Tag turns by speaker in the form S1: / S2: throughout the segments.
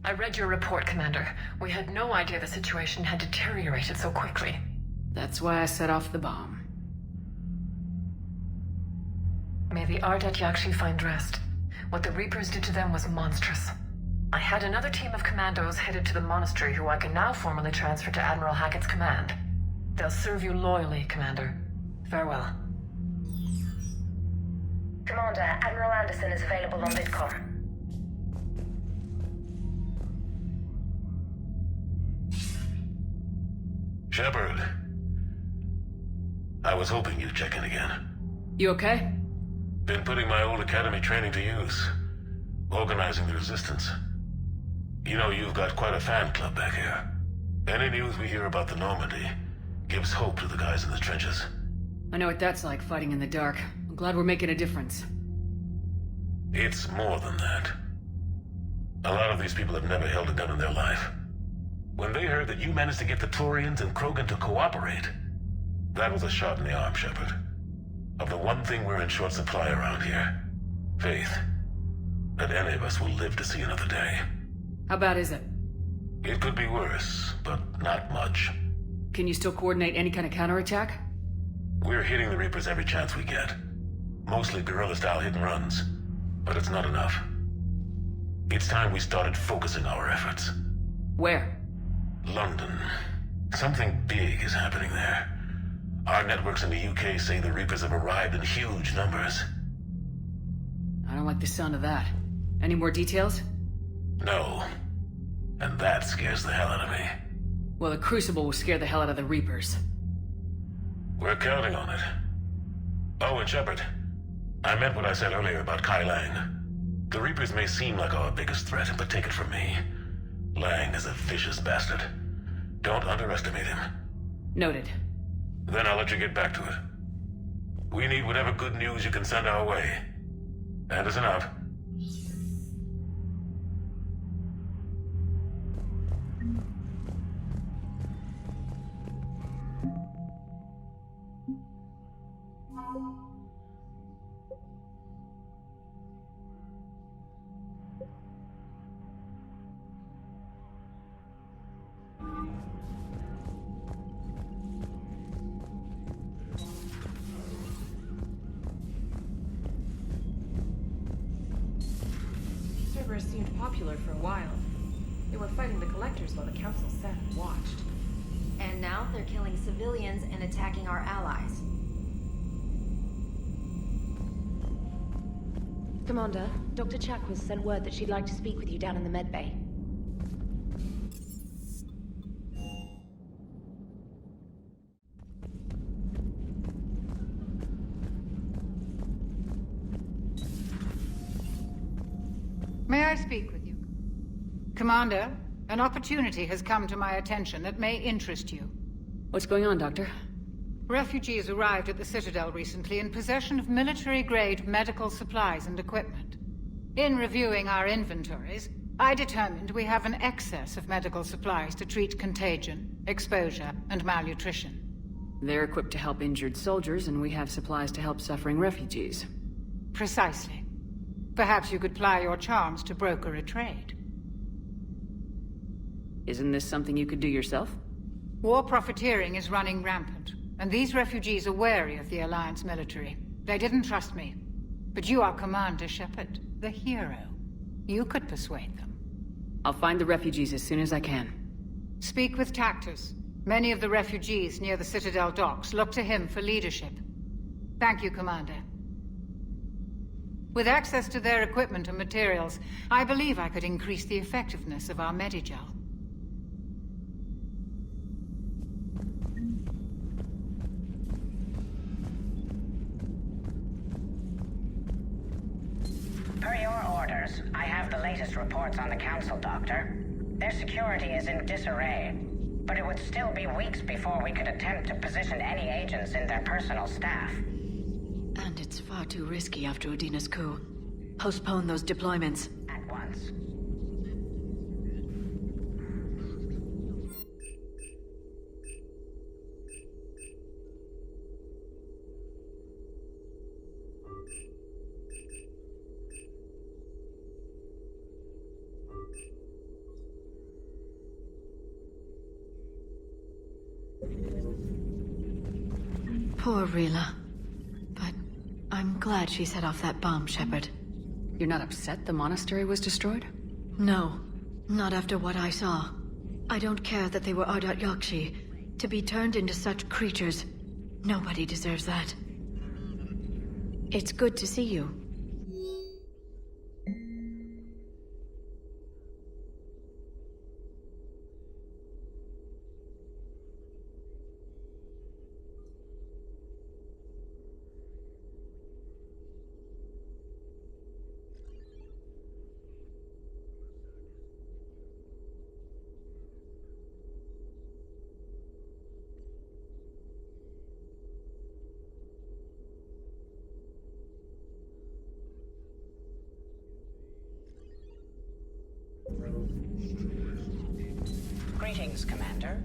S1: I read your report, Commander. We had no idea the situation had deteriorated so quickly.
S2: That's why I set off the bomb.
S1: May the Ardat Yakshi find rest. What the Reapers did to them was monstrous. I had another team of commandos headed to the monastery who I can now formally transfer to Admiral Hackett's command. They'll serve you loyally, Commander. Farewell.
S3: Commander, Admiral Anderson is available on VidCom.
S4: Shepard. I was hoping you'd check in again.
S2: You okay?
S4: Been putting my old academy training to use. Organizing the resistance. You know, you've got quite a fan club back here. Any news we hear about the Normandy gives hope to the guys in the trenches.
S2: I know what that's like, fighting in the dark. I'm glad we're making a difference.
S4: It's more than that. A lot of these people have never held a gun in their life. When they heard that you managed to get the Turians and Krogan to cooperate, that was a shot in the arm, Shepard. Of the one thing we're in short supply around here. Faith. That any of us will live to see another day.
S2: How bad is it?
S4: It could be worse, but not much.
S2: Can you still coordinate any kind of counterattack?
S4: We're hitting the Reapers every chance we get. Mostly guerrilla-style hit-and-runs. But it's not enough. It's time we started focusing our efforts.
S2: Where?
S4: London. Something big is happening there. Our networks in the UK say the Reapers have arrived in huge numbers.
S2: I don't like the sound of that. Any more details?
S4: No. And that scares the hell out of me.
S2: Well, the Crucible will scare the hell out of the Reapers.
S4: We're counting on it. Oh, and Shepard, I meant what I said earlier about Kai Lang. The Reapers may seem like our biggest threat, but take it from me. Lang is a vicious bastard. Don't underestimate him.
S2: Noted.
S4: Then I'll let you get back to it. We need whatever good news you can send our way. Anderson out.
S5: Servers seemed popular for a while. They were fighting the Collectors while the Council sat and watched.
S6: And now they're killing civilians and attacking our allies.
S3: Commander, Dr. Chakwas sent word that she'd like to speak with you down in the medbay.
S7: May I speak with you? Commander, an opportunity has come to my attention that may interest you.
S2: What's going on, Doctor?
S7: Refugees arrived at the Citadel recently in possession of military-grade medical supplies and equipment. In reviewing our inventories, I determined we have an excess of medical supplies to treat contagion, exposure, and malnutrition.
S2: They're equipped to help injured soldiers, and we have supplies to help suffering refugees.
S7: Precisely. Perhaps you could ply your charms to broker a trade.
S2: Isn't this something you could do yourself?
S7: War profiteering is running rampant, and these refugees are wary of the Alliance military. They didn't trust me. But you are Commander Shepard, the hero. You could persuade them.
S2: I'll find the refugees as soon as I can.
S7: Speak with Tactus. Many of the refugees near the Citadel docks look to him for leadership. Thank you, Commander. With access to their equipment and materials, I believe I could increase the effectiveness of our Medigel.
S8: Per your orders, I have the latest reports on the Council, Doctor. Their security is in disarray, but it would still be weeks before we could attempt to position any agents in their personal staff.
S9: And it's far too risky after Udina's coup. Postpone those deployments.
S8: At once.
S9: Poor Rila. But I'm glad she set off that bomb, Shepard.
S2: You're not upset the monastery was destroyed?
S9: No, not after what I saw. I don't care that they were Ardat Yakshi. To be turned into such creatures, nobody deserves that. It's good to see you.
S8: Greetings, Commander.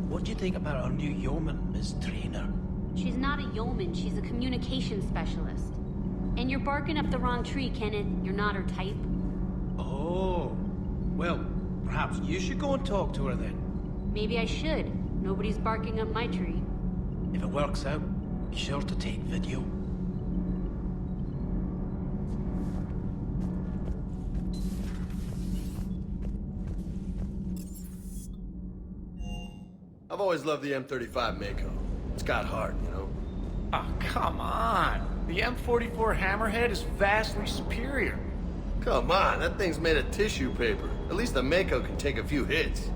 S10: What do you think about our new yeoman, Miss Trainer?
S11: She's not a yeoman, she's a communications specialist. And you're barking up the wrong tree, Kenneth. You're not her type.
S10: Oh. Well, perhaps you should go and talk to her then.
S11: Maybe I should. Nobody's barking up my tree.
S10: If it works out, be sure to take video.
S12: I've always loved the M35 Mako. It's got heart, you know?
S13: Oh, come on. The M44 Hammerhead is vastly superior.
S12: Come on, that thing's made of tissue paper. At least the Mako can take a few hits.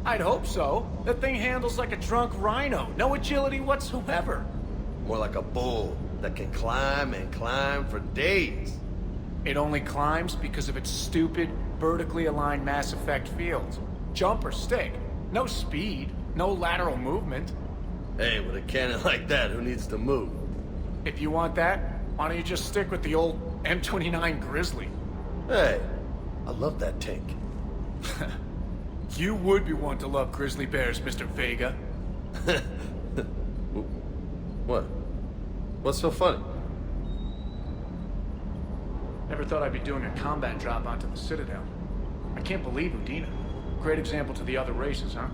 S13: I'd hope so. That thing handles like a drunk rhino. No agility whatsoever.
S12: More like a bull that can climb and climb for days.
S13: It only climbs because of its stupid, vertically aligned Mass Effect fields. Jump or stick. No speed. No lateral movement.
S12: Hey, with a cannon like that, who needs to move?
S13: If you want that, why don't you just stick with the old M29 Grizzly?
S12: Hey, I love that tank.
S13: You would be one to love grizzly bears, Mr. Vega.
S12: What? What's so funny?
S13: Never thought I'd be doing a combat drop onto the Citadel. I can't believe Udina. Great example to the other races, huh?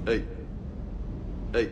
S12: Hey. Hey.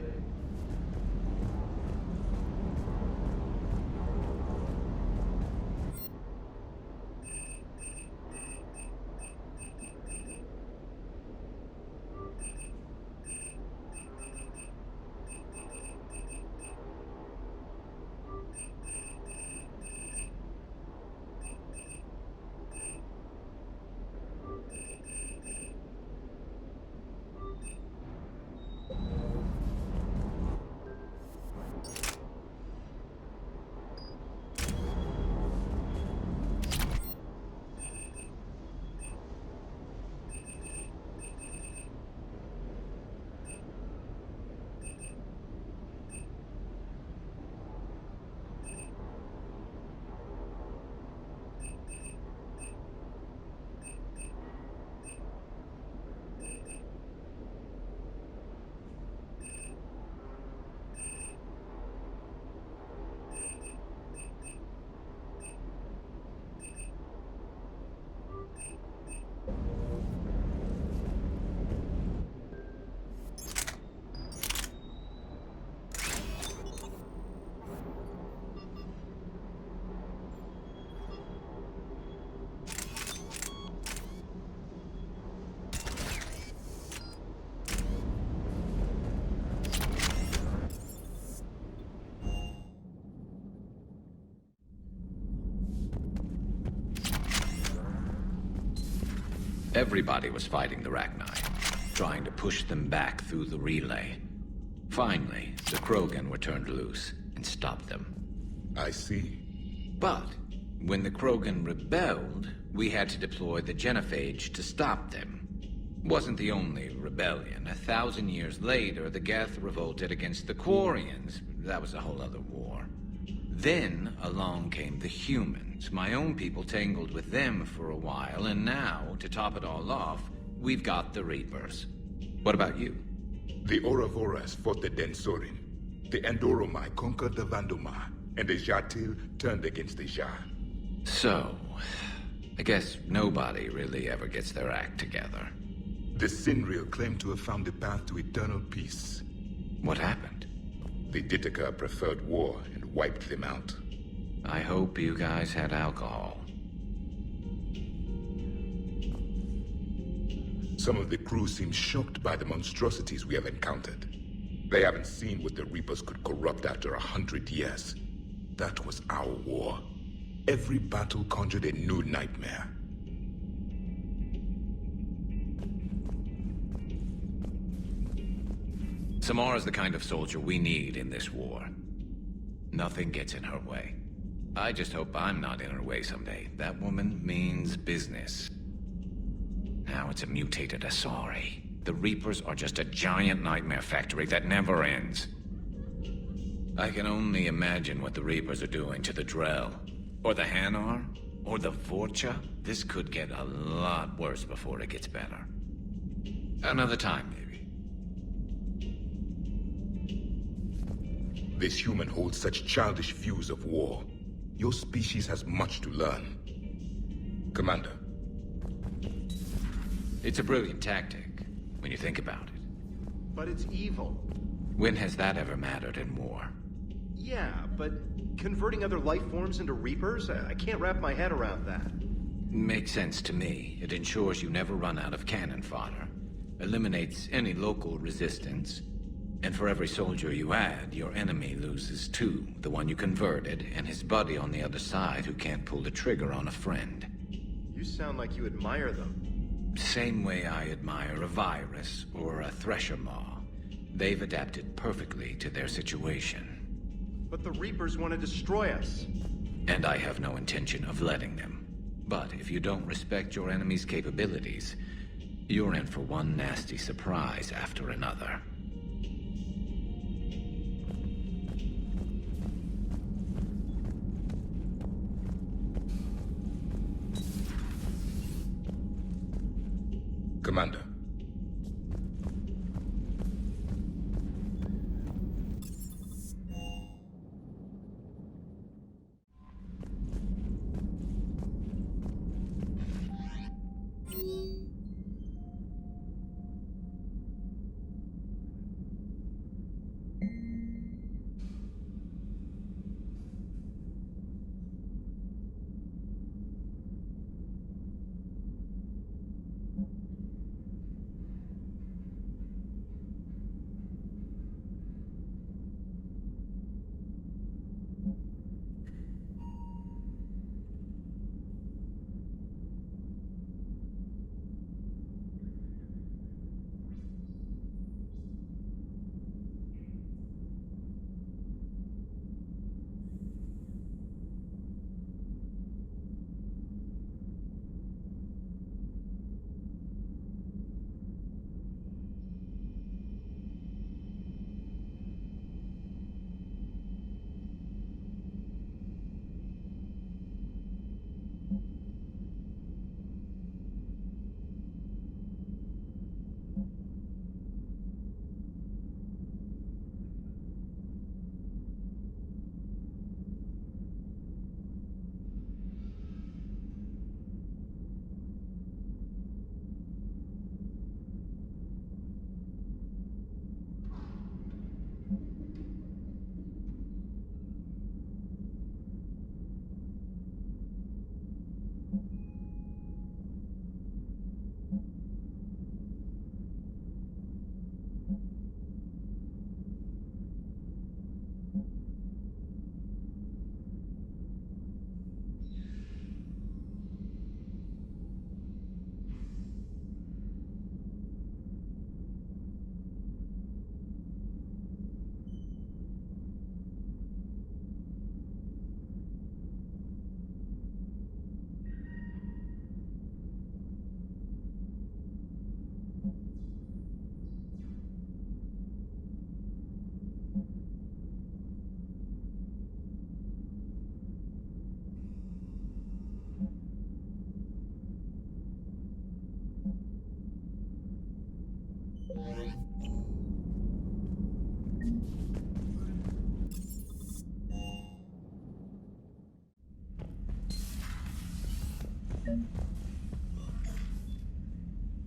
S14: Everybody was fighting the Rachni, trying to push them back through the relay. Finally, the Krogan were turned loose and stopped them.
S15: I see.
S14: But when the Krogan rebelled, We had to deploy the genophage to stop them. Wasn't the only rebellion. 1,000 years later, the Geth revolted against the Quarians. That was a whole other war. Then along came the humans. My own people tangled with them for a while, and now, to top it all off, we've got the Reapers. What about you?
S15: The Ouroboros fought the Densorin. The Andoromai conquered the Vandomai, and the Jatil turned against the Jah.
S14: So, I guess nobody really ever gets their act together.
S15: The Sinreal claimed to have found the path to eternal peace.
S14: What happened?
S15: The Ditaka preferred war and wiped them out.
S14: I hope you guys had alcohol.
S15: Some of the crew seem shocked by the monstrosities we have encountered. They haven't seen what the Reapers could corrupt after 100 years. That was our war. Every battle conjured a new nightmare.
S14: Samara's the kind of soldier we need in this war. Nothing gets in her way. I just hope I'm not in her way someday. That woman means business. Now it's a mutated Asari. The Reapers are just a giant nightmare factory that never ends. I can only imagine what the Reapers are doing to the Drell. Or the Hanar. Or the Vorcha. This could get a lot worse before it gets better. Another time, maybe.
S15: This human holds such childish views of war. Your species has much to learn. Commander.
S14: It's a brilliant tactic, when you think about it.
S10: But it's evil.
S14: When has that ever mattered in war?
S10: Yeah, but converting other life forms into Reapers? I can't wrap my head around that.
S14: Makes sense to me. It ensures you never run out of cannon fodder. Eliminates any local resistance. And for every soldier you add, your enemy loses two. The one you converted, and his buddy on the other side who can't pull the trigger on a friend.
S10: You sound like you admire them.
S14: Same way I admire a virus or a thresher maw. They've adapted perfectly to their situation.
S10: But the Reapers want to destroy us.
S14: And I have no intention of letting them. But if you don't respect your enemy's capabilities, you're in for one nasty surprise after another.
S15: Commander.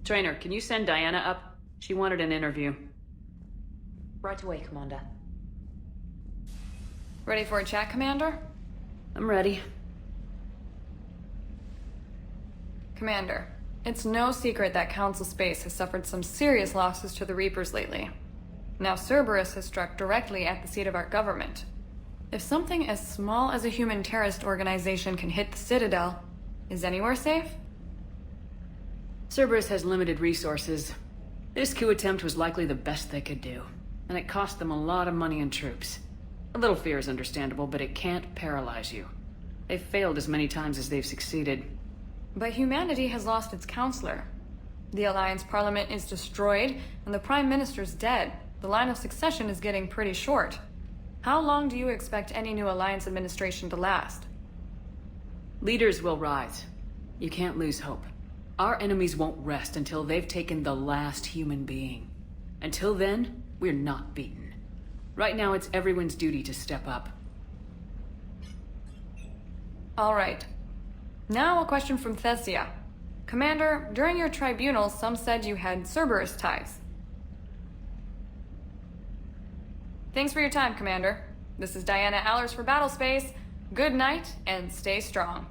S2: Trainer, can you send Diana up? She wanted an interview.
S3: Right away, Commander.
S16: Ready for a chat, Commander?
S2: I'm ready.
S16: Commander, it's no secret that Council Space has suffered some serious losses to the Reapers lately. Now Cerberus has struck directly at the seat of our government. If something as small as a human terrorist organization can hit the Citadel, is anywhere safe?
S2: Cerberus has limited resources. This coup attempt was likely the best they could do, and it cost them a lot of money and troops. A little fear is understandable, but it can't paralyze you. They've failed as many times as they've succeeded.
S16: But humanity has lost its counselor. The Alliance Parliament is destroyed, and the Prime Minister's dead. The line of succession is getting pretty short. How long do you expect any new Alliance administration to last?
S2: Leaders will rise. You can't lose hope. Our enemies won't rest until they've taken the last human being. Until then, we're not beaten. Right now, it's everyone's duty to step up.
S16: All right. Now a question from Thesia. Commander, during your tribunal, some said you had Cerberus ties. Thanks for your time, Commander. This is Diana Allers for Battlespace. Good night, and stay strong.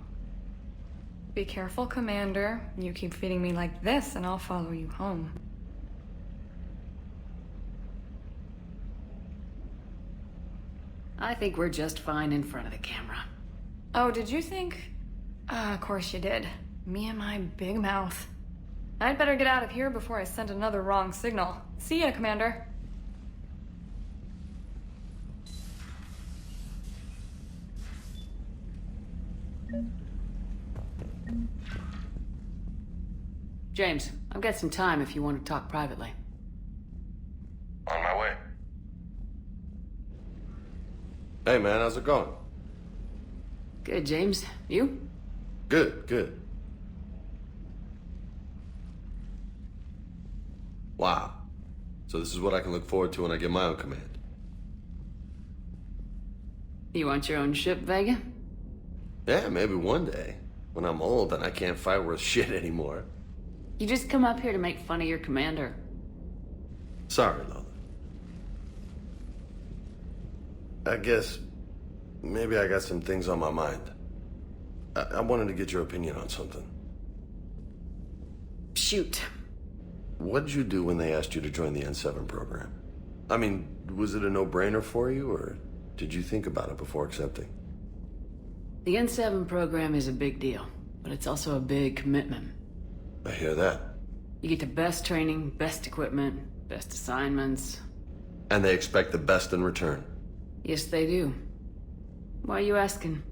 S16: Be careful, Commander. You keep feeding me like this, and I'll follow you home.
S2: I think we're just fine in front of the camera.
S16: Oh, did you think? Of course you did. Me and my big mouth. I'd better get out of here before I send another wrong signal. See ya, Commander.
S2: James, I've got some time if you want to talk privately.
S12: On my way. Hey man, how's it going?
S2: Good, James. You?
S12: Good, good. Wow. So this is what I can look forward to when I get my own command.
S2: You want your own ship, Vega?
S12: Yeah, maybe one day. When I'm old and I can't fight worth shit anymore.
S2: You just come up here to make fun of your commander.
S12: Sorry, Lola. I guess maybe I got some things on my mind. I wanted to get your opinion on something.
S2: Shoot.
S12: What did you do when they asked you to join the N7 program? I mean, was it a no-brainer for you, or did you think about it before accepting?
S2: The N7 program is a big deal, but it's also a big commitment.
S12: I hear that.
S2: You get the best training, best equipment, best assignments.
S12: And they expect the best in return.
S2: Yes, they do. Why are you asking?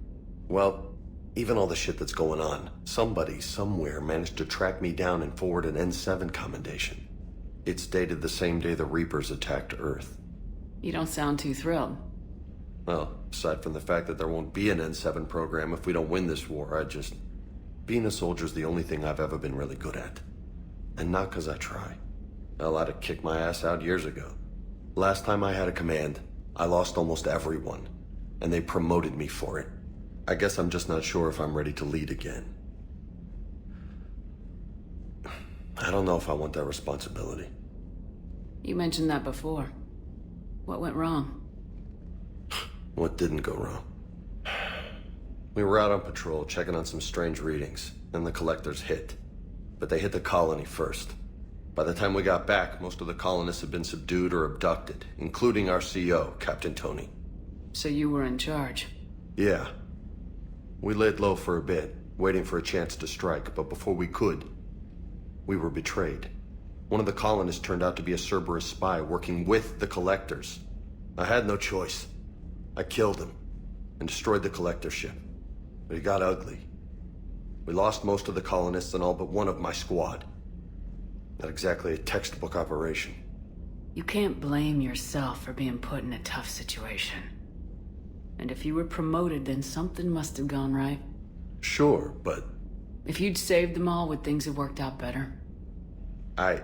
S12: Well, even all the shit that's going on, somebody somewhere managed to track me down and forward an N7 commendation. It's dated the same day the Reapers attacked Earth.
S2: You don't sound too thrilled.
S12: Well, aside from the fact that there won't be an N7 program if we don't win this war, being a soldier's the only thing I've ever been really good at. And not because I try. Hell, I'd have kicked my ass out years ago. Last time I had a command, I lost almost everyone, and they promoted me for it. I guess I'm just not sure if I'm ready to lead again. I don't know if I want that responsibility.
S2: You mentioned that before. What went wrong?
S12: What didn't go wrong? We were out on patrol, checking on some strange readings, and the collectors hit. But they hit the colony first. By the time we got back, most of the colonists had been subdued or abducted, including our CO, Captain Tony.
S2: So you were in charge?
S12: Yeah. We laid low for a bit, waiting for a chance to strike, but before we could, we were betrayed. One of the colonists turned out to be a Cerberus spy working with the collectors. I had no choice. I killed him and destroyed the collector ship. But it got ugly. We lost most of the colonists and all but one of my squad. Not exactly a textbook operation.
S2: You can't blame yourself for being put in a tough situation. And if you were promoted, then something must have gone right.
S12: Sure, but...
S2: If you'd saved them all, would things have worked out better?
S12: I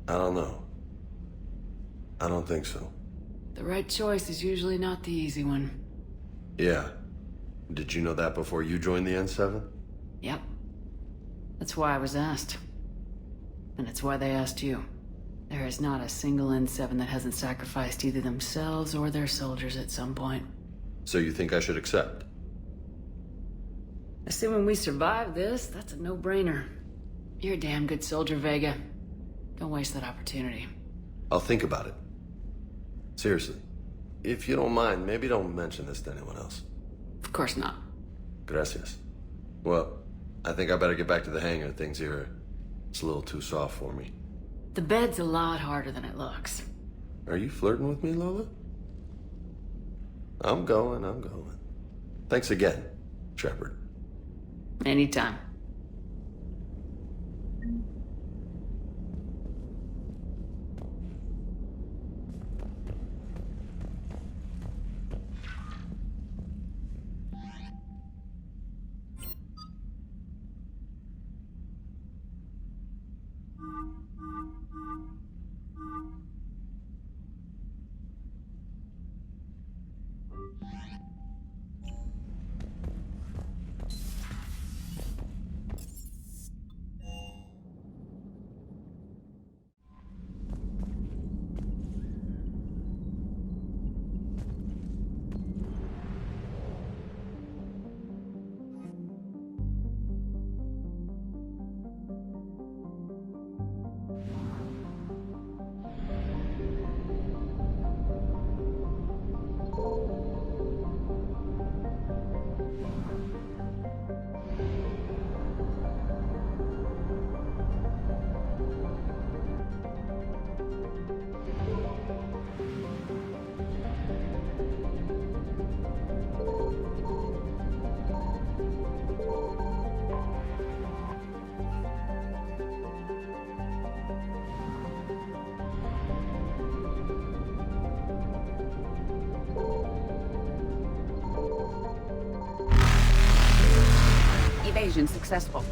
S12: don't know. I don't think so.
S2: The right choice is usually not the easy one.
S12: Yeah. Did you know that before you joined the N7?
S2: Yep. That's why I was asked. And it's why they asked you. There is not a single N7 that hasn't sacrificed either themselves or their soldiers at some point.
S12: So you think I should accept?
S2: Assuming we survive this, that's a no-brainer. You're a damn good soldier, Vega. Don't waste that opportunity.
S12: I'll think about it. Seriously. If you don't mind, maybe don't mention this to anyone else.
S2: Of course not.
S12: Gracias. Well, I think I better get back to the hangar. Things here, it's a little too soft for me.
S2: The bed's a lot harder than it looks.
S12: Are you flirting with me, Lola? I'm going. Thanks again, Shepard.
S2: Anytime.
S17: Evasion successful.